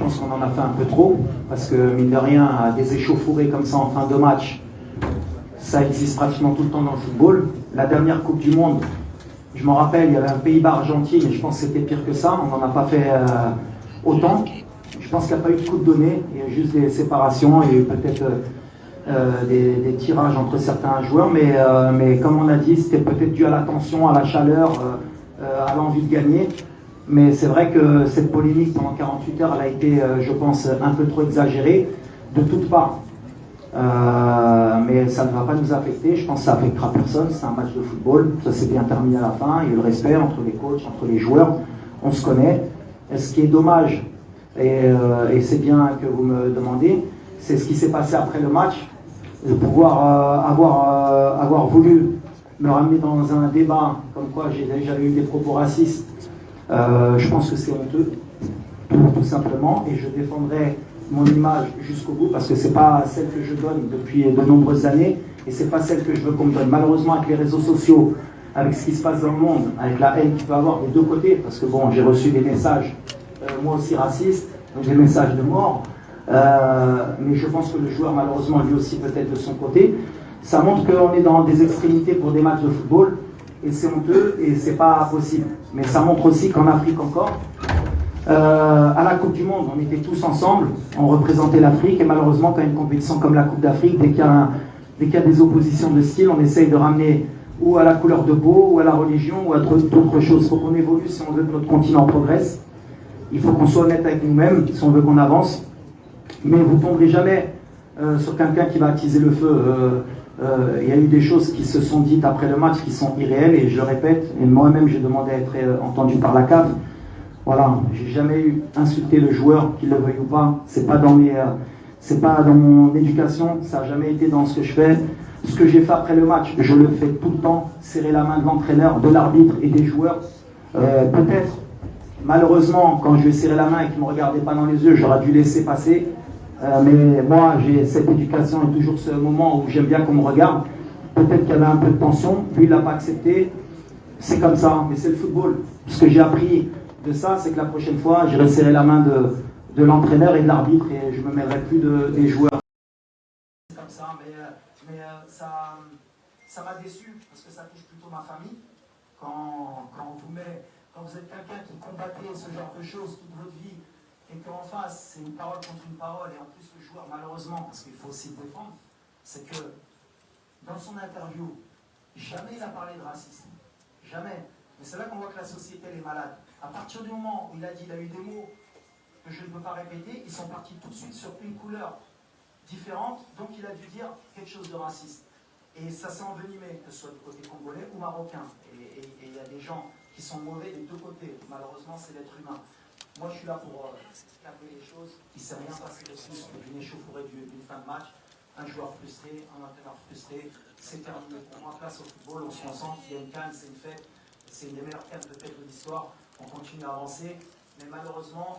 pense qu'on en a fait un peu trop, parce que mine de rien, des échauffourées comme ça en fin de match, ça existe pratiquement tout le temps dans le football. La dernière Coupe du Monde, je me rappelle, il y avait un Pays-Bas-Argentine, mais je pense que c'était pire que ça, on n'en a pas fait autant. Je pense qu'il n'y a pas eu de coup de donné, il y a juste des séparations, il y a eu peut-être des tirages entre certains joueurs, mais comme on a dit, c'était peut-être dû à la tension, à la chaleur, à l'envie de gagner. Mais c'est vrai que cette polémique pendant 48 heures, elle a été, je pense, un peu trop exagérée de toutes parts. Mais ça ne va pas nous affecter, je pense que ça affectera personne, c'est un match de football, ça s'est bien terminé à la fin, il y a eu le respect entre les coachs, entre les joueurs, on se connaît. Et ce qui est dommage, et c'est bien que vous me demandez, c'est ce qui s'est passé après le match, de pouvoir avoir voulu me ramener dans un débat comme quoi j'avais eu des propos racistes. Je pense que c'est honteux, tout simplement, et je défendrai mon image jusqu'au bout parce que c'est pas celle que je donne depuis de nombreuses années et c'est pas celle que je veux qu'on me donne. Malheureusement, avec les réseaux sociaux, avec ce qui se passe dans le monde, avec la haine qu'il peut y avoir des deux côtés, parce que bon, j'ai reçu des messages, moi aussi racistes, donc des messages de mort, mais je pense que le joueur, malheureusement, lui aussi peut-être de son côté, ça montre qu'on est dans des extrémités pour des matchs de football et c'est honteux et c'est pas possible. Mais ça montre aussi qu'en Afrique encore, à la Coupe du Monde, on était tous ensemble, on représentait l'Afrique et malheureusement quand il y a une compétition comme la Coupe d'Afrique, dès qu'il y a des oppositions de style, on essaye de ramener ou à la couleur de peau, ou à la religion, ou à d'autres choses. Il faut qu'on évolue si on veut que notre continent progresse. Il faut qu'on soit honnête avec nous-mêmes si on veut qu'on avance. Mais vous ne tomberez jamais sur quelqu'un qui va attiser le feu. Il y a eu des choses qui se sont dites après le match qui sont irréelles et je le répète, et moi-même j'ai demandé à être entendu par la CAF. Voilà, j'ai jamais eu insulté le joueur, qu'il le veuille ou pas. C'est pas dans mon éducation, ça n'a jamais été dans ce que je fais. Ce que j'ai fait après le match, je le fais tout le temps, serrer la main de l'entraîneur, de l'arbitre et des joueurs. Peut-être, malheureusement, quand je lui ai serré la main et qu'il ne me regardait pas dans les yeux, j'aurais dû laisser passer. Mais moi, j'ai cette éducation et toujours ce moment où j'aime bien qu'on me regarde. Peut-être qu'il y avait un peu de tension, lui il n'a pas accepté. C'est comme ça, mais c'est le football. Ce que j'ai appris de ça, c'est que la prochaine fois, j'irai serrer la main de l'entraîneur et de l'arbitre et je ne me mêlerai plus des joueurs. C'est comme ça, mais ça m'a déçu parce que ça touche plutôt ma famille. Quand vous êtes quelqu'un qui combattait ce genre de choses toute votre vie et qu'en face, c'est une parole contre une parole, et en plus le joueur, malheureusement, parce qu'il faut aussi le défendre, c'est que dans son interview, jamais il a parlé de racisme. Jamais. Mais c'est là qu'on voit que la société elle est malade. À partir du moment où il a dit, il a eu des mots que je ne peux pas répéter, ils sont partis tout de suite sur une couleur différente, donc il a dû dire quelque chose de raciste. Et ça s'est envenimé, que ce soit du côté congolais ou marocain. Et il y a des gens qui sont mauvais des deux côtés. Malheureusement, c'est l'être humain. Moi, je suis là pour calmer les choses. Il ne s'est rien passé de plus d'une échauffourée d'une fin de match. Un joueur frustré, un entraîneur frustré. C'est terminé. On rend place au football, on se concentre. Il y a une canne, c'est une fête. C'est une des meilleures cannes peut-être de l'histoire. On continue à avancer. Mais malheureusement,